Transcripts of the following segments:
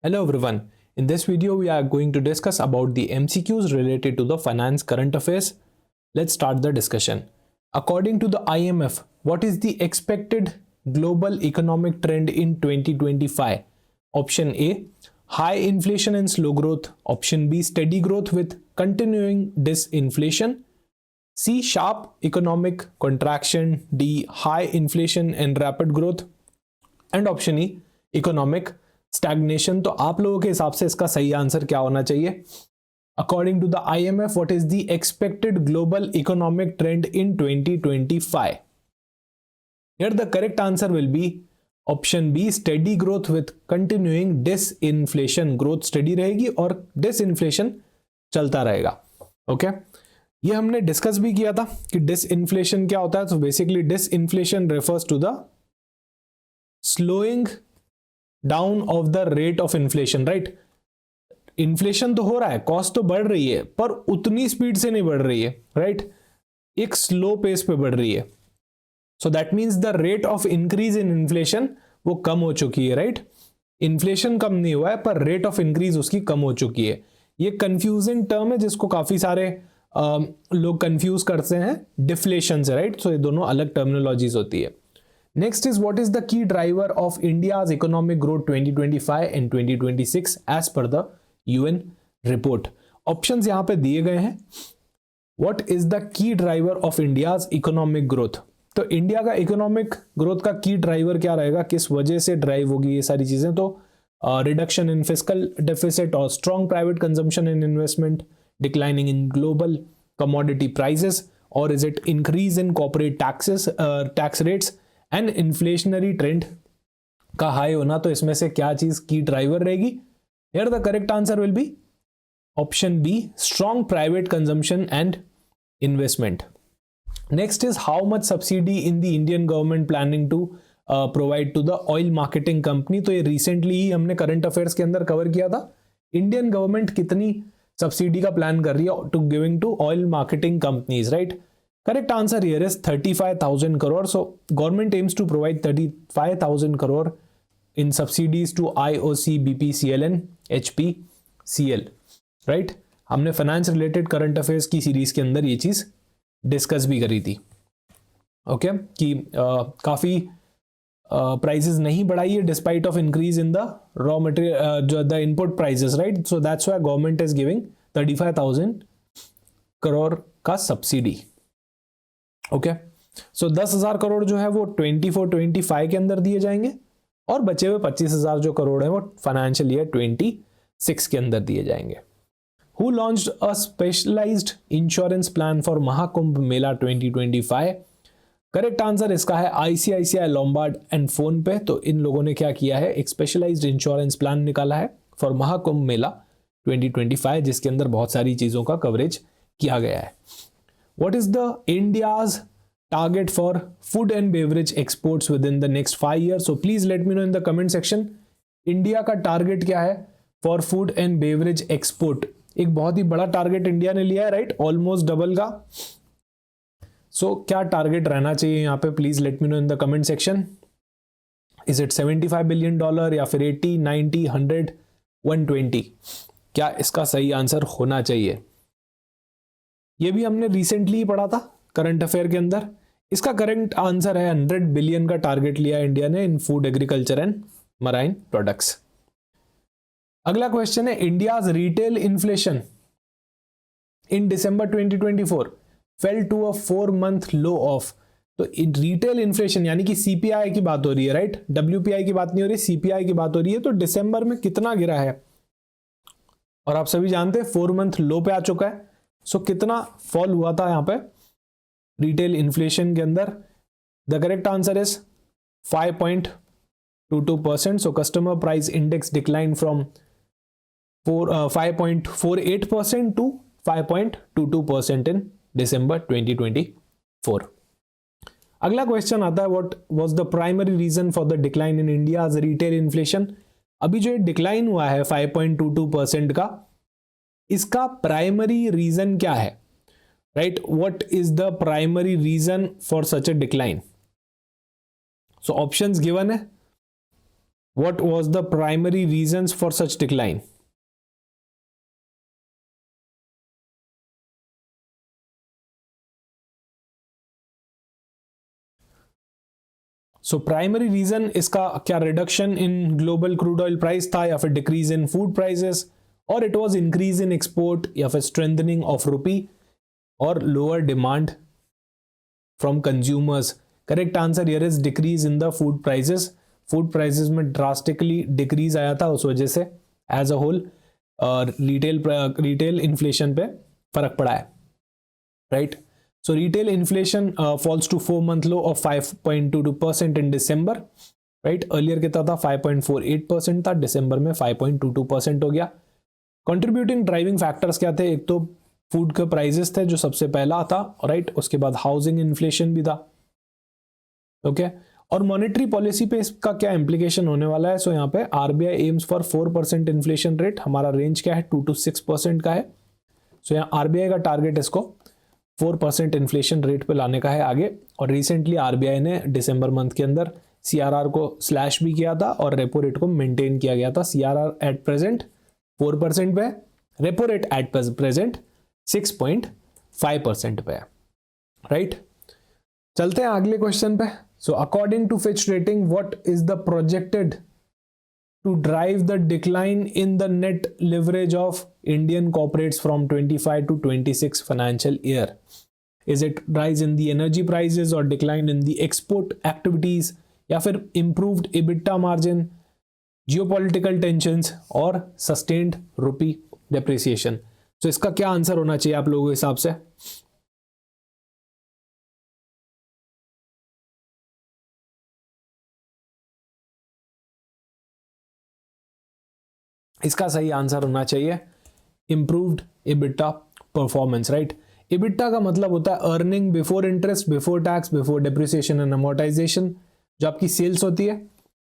Hello everyone. In this video we are going to discuss about the MCQs related to the finance current affairs. Let's start the discussion. According to the IMF, what is the expected global economic trend in 2025? Option A, high inflation and slow growth. Option B, steady growth with continuing disinflation. C, sharp economic contraction. D, high inflation and rapid growth. And option E, economic stagnation. तो आप लोगों के हिसाब से इसका सही answer क्या होना चाहिए? According to the IMF, what is the expected global economic trend in 2025? Here the correct answer will be option B, steady growth with continuing disinflation. Growth steady रहेगी और डिसइंफ्लेशन चलता रहेगा. ओके ये हमने डिस्कस भी किया था कि डिसइंफ्लेशन क्या होता है. तो basically disinflation refers to the slowing down of the rate of inflation. Right, inflation तो हो रहा है, कॉस्ट तो बढ़ रही है, पर उतनी स्पीड से नहीं बढ़ रही है. राइट, एक स्लो पेस पे बढ़ रही है. So that means the rate of increase in inflation वो कम हो चुकी है. राइट, इन्फ्लेशन कम नहीं हुआ है पर रेट ऑफ इंक्रीज उसकी कम हो चुकी है. ये कंफ्यूजिंग टर्म है जिसको काफी सारे लोग कंफ्यूज करते हैं डिफ्लेशन से. राइट, सो ये दोनों अलग टर्मिनोलॉजीज होती है. Next is, what is the key driver of India's economic growth 2025 and 2026 as per the UN report? Options यहाँ पे दिए गए हैं. What is the key driver of India's economic growth? तो इंडिया का इकोनॉमिक ग्रोथ का की ड्राइवर क्या रहेगा, किस वजह से ड्राइव होगी ये सारी चीजें? तो रिडक्शन इन फिस्कल डेफिसिट और strong private consumption and investment, declining in global commodity prices, और is it increase in corporate tax rates and inflationary trend का हाई होना? तो इसमें से क्या चीज की ड्राइवर रहेगी? Here the correct answer will be option B, strong private consumption and investment. Next is, how much subsidy in the Indian government planning to provide to the oil marketing company? तो ये recently ही हमने current affairs के अंदर cover किया था. Indian government कितनी subsidy का plan कर रही है to giving to oil marketing companies? Right, correct answer here is 35,000 crore. So government aims to provide 35,000 crore in subsidies to IOC, BPCL and HPCL. right, हमने finance related current affairs की series के अंदर ये चीज discuss भी करी थी. Okay कि काफी प्राइसेस नहीं बढ़ाई है despite of increase in the raw material, जो the input prices. Right, so that's why government is giving 35,000 crore का सब्सिडी. ओके सो 10,000 करोड़ जो है वो 24-25 के अंदर दिए जाएंगे और बचे हुए 25,000 जो करोड़ है वो फाइनेंशियल ईयर 26 के अंदर दिए जाएंगे. Who launched a specialised insurance plan for Mahakumbh Mela 2025? Correct answer इसका है ICICI लोम्बार्ड एंड फोन पे. तो इन लोगों ने क्या किया है, एक स्पेशलाइज्ड इंश्योरेंस प्लान निकाला है फॉर महाकुंभ मेला 2025 जिसके अंदर बहुत सारी चीजों का कवरेज किया गया है. What is the India's target for food and beverage exports within the next 5 years? So please let me know in the comment section. India का टारगेट क्या है for food and beverage export? एक बहुत ही बड़ा target India ने लिया है. Right, almost double का. सो क्या टारगेट रहना चाहिए यहाँ पे? Please let me know in the comment section. Is it $75 billion या फिर 80, 90, 100, 120? क्या इसका सही आंसर होना चाहिए? ये भी हमने रिसेंटली पढ़ा था करंट अफेयर के अंदर. इसका करेक्ट आंसर है 100 बिलियन का टारगेट लिया इंडिया ने in food, agriculture and marine products. अगला क्वेश्चन है, India's retail inflation in December 2024 fell to a 4-month low of. तो रिटेल इन्फ्लेशन यानी कि CPI की बात हो रही है. राइट, WPI की बात नहीं हो रही, CPI की बात हो रही है. तो दिसंबर में कितना गिरा है? और आप सभी जानते हैं 4-month लो पे आ चुका है. सो कितना फॉल हुआ था यहां पे रिटेल इन्फ्लेशन के अंदर? The correct answer is 5.22%. So customer price index decline from 5.48% to 5.22% in December 2024. अगला क्वेश्चन आता है, what was the primary reason for the decline in India's retail inflation? अभी जो डिक्लाइन हुआ है 5.22% का, इसका प्राइमरी रीजन क्या है? Right, what is the primary reason for such a decline? So options given है. What was the primary reasons for such decline? So primary reason इसका क्या reduction in global crude oil price था, या फिर decrease in food prices, or it was increase in export, या फिर strengthening of rupee, or lower demand from consumers? Correct answer here is decrease in the food prices. Food prices में drastically decrease आया था, उस वजह से as a whole retail inflation पे फर्क पड़ा है, right? So retail inflation falls to 4-month low of 5.22% in December, right? Earlier कितना था 5.48% था, दिसंबर में 5.22% हो गया. Contributing driving factors क्या थे? एक तो फूड के प्राइसेस थे जो सबसे पहला था, राइट? उसके बाद हाउसिंग इन्फ्लेशन भी था, ओके? और मॉनेटरी पॉलिसी पे इसका क्या इंप्लीकेशन होने वाला है? सो यहाँ पे RBI AIIMS for 4% inflation rate. हमारा रेंज क्या है? 2 to 6% का है. सो यहाँ आरबीआई का टारगेट इसको 4% इन्फ्लेशन रेट पे लाने का है आगे. और रिसेंटली आरबीआई ने दिसंबर मंथ के अंदर सीआरआर को स्लैश भी किया था और रेपो रेट को मेंटेन किया गया था. सीआरआर एट प्रेजेंट 4% पे, रेपो रेट एट प्रेजेंट 6.5% पे है, राइट? चलते हैं अगले क्वेश्चन पे. So according to Fitch rating, what is the projected to drive the decline in the net leverage of Indian corporates from 25 to 26 financial year? Is it rise in the energy prices or decline in the export activities, या फिर improved EBITDA margin, geopolitical tensions और sustained rupee depreciation? So इसका क्या answer होना चाहिए आप लोगों के हिसाब से? इसका सही आंसर होना चाहिए improved EBITDA performance, right? EBITDA का मतलब होता है earning before interest, before tax, before depreciation and amortisation. जो आपकी सेल्स होती है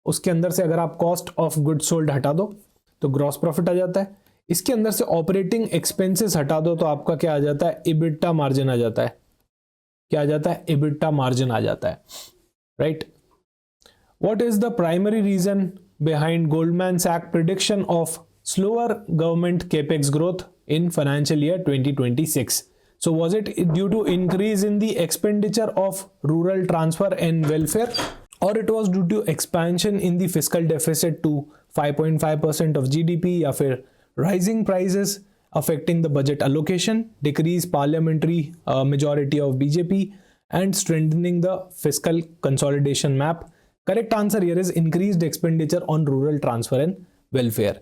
उसके अंदर से अगर आप कॉस्ट ऑफ गुड्स सोल्ड हटा दो तो ग्रॉस प्रॉफिट आ जाता है. इसके अंदर से ऑपरेटिंग एक्सपेंसेस हटा दो तो आपका क्या आ जाता है? EBITDA मार्जिन आ जाता है. क्या आ जाता है? EBITDA मार्जिन आ जाता है, right? What is the primary reason behind Goldman Sachs prediction of slower government capex growth in financial year 2026? So was it due to increase in the expenditure of rural transfer and welfare, or it was due to expansion in the fiscal deficit to 5.5% of GDP, या फिर rising prices affecting the budget allocation, decrease parliamentary majority of BJP, and strengthening the fiscal consolidation map? Correct answer here is increased expenditure on rural transfer and welfare.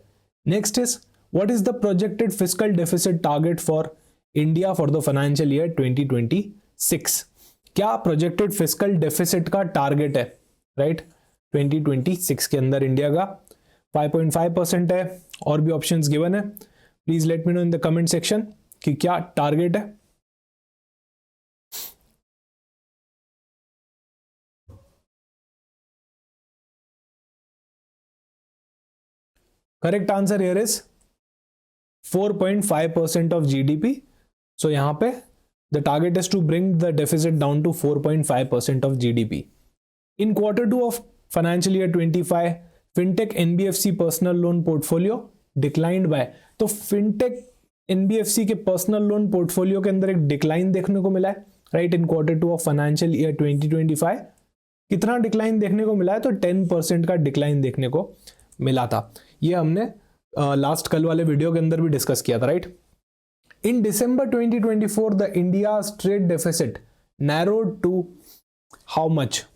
Next is, what is the projected fiscal deficit target for India for the financial year 2026? क्या projected fiscal deficit का target है, right? 2026 के अंदर India का 5.5% है, और भी options given है. Please let me know in the comment section कि क्या टारगेट है. Correct answer here is 4.5% of GDP. So यहां पे the target is to bring the deficit down to 4.5% of GDP. In Q2 of financial year 25, fintech NBFC personal loan portfolio declined by. तो fintech NBFC के personal loan portfolio के अंदर एक decline देखने को मिला है, right? In Q2 of financial year 2025 कितना डिक्लाइन देखने को मिला है? तो 10% का डिक्लाइन देखने को मिला था. ये हमने लास्ट कल वाले वीडियो के अंदर भी डिस्कस किया था, right? In December 2024 the India trade deficit narrowed to how much?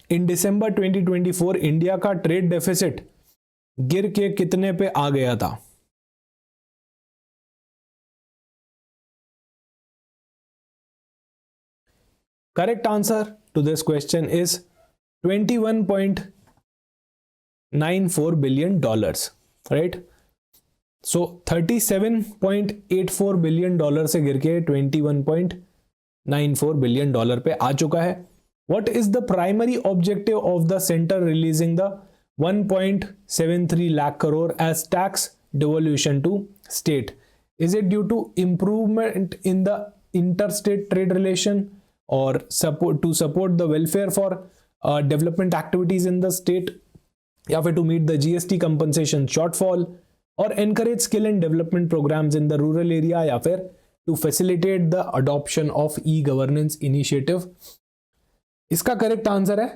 In December 2024 India का ट्रेड डेफिसिट गिर के कितने पे आ गया था? Correct answer to this question is $21.94 billion, right? So 37.84 billion dollar से गिर के 21.94 बिलियन डॉलर पे आ चुका है. What is the primary objective of the centre releasing the 1.73 lakh crore as tax devolution to state? Is it due to improvement in the interstate trade relation, or support the welfare for development activities in the state, या फिर to meet the GST compensation shortfall, और encourage skill and development programmes in the rural area, या फिर to facilitate the adoption of e governance initiative. इसका correct answer है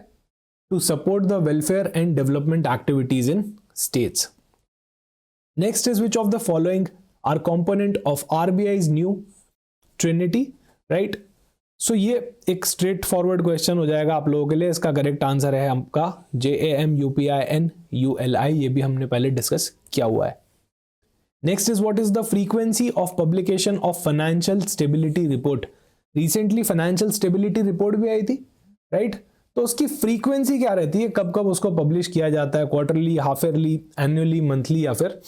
to support the welfare and development activities in states. Next is which of the following are component of RBI's new trinity, right. So ये एक straight forward question हो जाएगा आप लोगों के लिए। इसका करेक्ट आंसर है आपका JAMUPINULI, ये भी हमने पहले डिस्कस किया हुआ है। Next is what is the frequency of publication of financial stability report. Recently financial stability report भी आई थी, राइट। तो उसकी फ्रीक्वेंसी क्या रहती है, कब कब उसको पब्लिश किया जाता है, quarterly, half yearly, annually, monthly, या फिर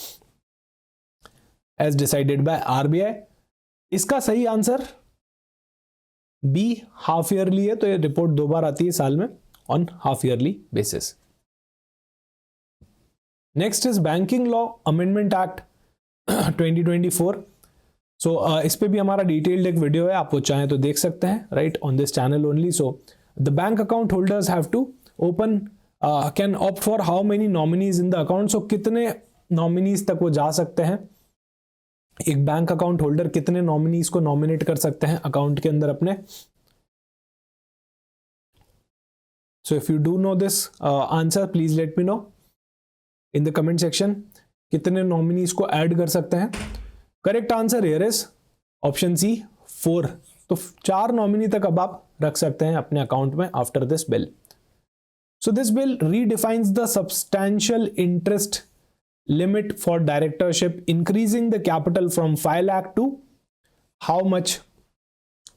एज डिसाइडेड बाय आरबीआई। इसका सही आंसर बी, हाफ ईयरली है। तो ये रिपोर्ट 2 बार आती है साल में on half yearly basis. Next is banking law amendment act 2024। सो इस पे भी हमारा डिटेल्ड एक वीडियो है, आप वो चाहें तो देख सकते हैं, right, on this channel only. So the bank account holders have to open can opt for how many nominees in the account. So कितने नॉमिनीज तक वो जा सकते हैं, एक बैंक अकाउंट होल्डर कितने नॉमिनीज को नॉमिनेट कर सकते हैं अकाउंट के अंदर अपने। So if you do know this answer please let me know in the comment section, कितने नॉमिनीज को ऐड कर सकते हैं। Correct answer here is option C, 4। तो 4 नॉमिनी तक अब आप रख सकते हैं अपने अकाउंट में after this bill. So this bill redefines the substantial interest limit for directorship, increasing the capital from 5 lakh to how much?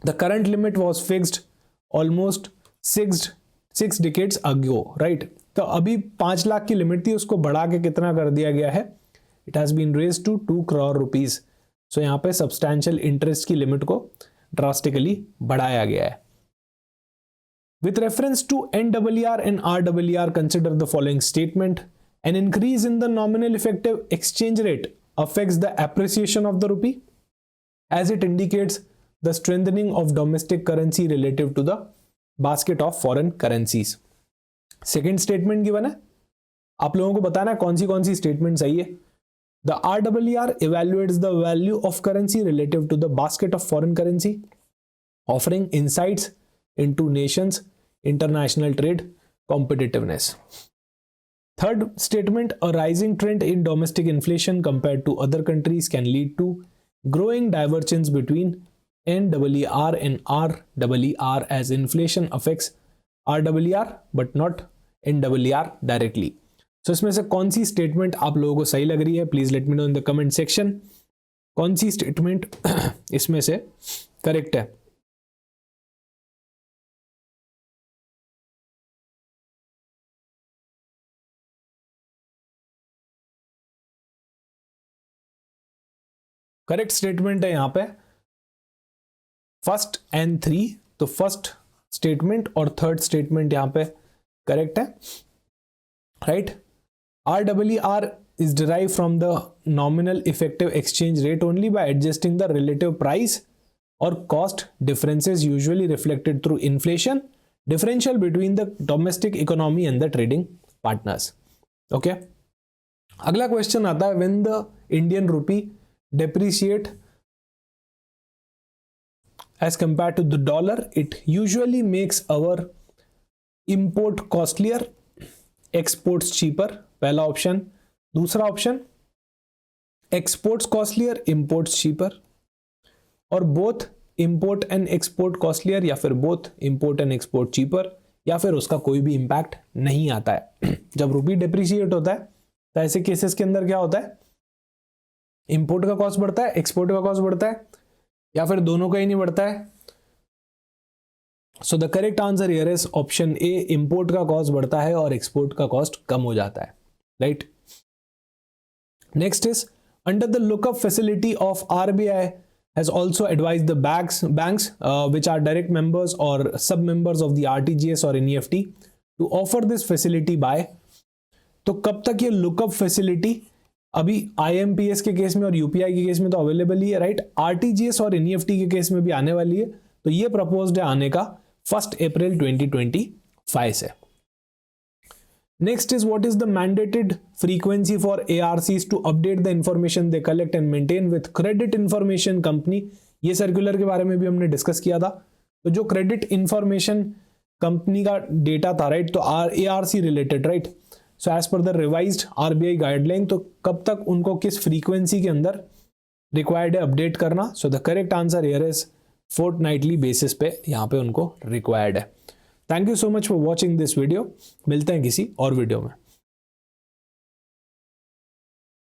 The current limit was fixed almost six decades ago, right? तो अभी 5 लाख की limit थी, उसको बढ़ा के कितना कर दिया गया है, it has been raised to 2 crore rupees. So यहाँ पे सब्सटैंशियल इंटरेस्ट की लिमिट को ड्रास्टिकली बढ़ाया गया है। With reference to NRR and RRR, consider the following statement. An increase in the nominal effective exchange rate affects the appreciation of the rupee, as it indicates the strengthening of domestic currency relative to the basket of foreign currencies. Second statement given है, आप लोगों को बताना है कौन सी statement सही है। The RRR evaluates the value of currency relative to the basket of foreign currency, offering insights into nations' international trade competitiveness. Third statement, a rising trend in domestic inflation compared to other countries can lead to growing divergence between NRR and RRR, as inflation affects RRR but not NRR directly. So इसमें से कौन सी statement आप लोगों को सही लग रही है, please let me know in the comment section. कौन सी स्टेटमेंट इसमें से करेक्ट है। करेक्ट स्टेटमेंट है यहां पे फर्स्ट एंड 3, तो फर्स्ट स्टेटमेंट और थर्ड स्टेटमेंट यहां पे करेक्ट है, right. RRR is derived from the nominal effective exchange rate only by adjusting the relative price or cost differences usually reflected through inflation differential between the domestic economy and the trading partners. Okay, अगला question आता है, when the Indian rupee depreciate as compared to the dollar, it usually makes our import costlier, exports cheaper. पहला option. दूसरा option, exports costlier, imports cheaper, और both import and export costlier, या फिर both import and export cheaper, या फिर उसका कोई भी इंपैक्ट नहीं आता है। जब रुपी डिप्रिशिएट होता है तो ऐसे केसेस के अंदर क्या होता है, इंपोर्ट का कॉस्ट बढ़ता है, एक्सपोर्ट का कॉस्ट बढ़ता है, या फिर दोनों का ही नहीं बढ़ता है। So the correct answer here is option A, import का कॉस्ट बढ़ता है और एक्सपोर्ट का कॉस्ट कम हो जाता है, right. Next is, under the lookup facility of RBI has also advised the banks which are direct members or sub members of the RTGS or NEFT to offer this facility by, तो कब तक ये lookup facility, अभी IMPS के case में और UPI के case में तो अवेलेबल ही है, राइट। RTGS और NEFT के केस में भी आने वाली है, तो ये प्रपोज्ड है आने का 1 अप्रैल 2025 से। Next is what is the mandated frequency for ARCs to update the information they collect and maintain with credit information company. ये सर्कुलर के बारे में भी हमने डिस्कस किया था. तो जो क्रेडिट इंफॉर्मेशन कंपनी का डेटा था, राइट, तो ARC related, right. So as per the revised RBI guideline, तो कब तक उनको किस फ्रीक्वेंसी के अंदर रिक्वायर्ड है अपडेट करना. So the correct answer here is fortnightly basis पे यहाँ पे उनको रिक्वायर्ड है. Thank you so much for watching this video. मिलते हैं किसी और वीडियो में.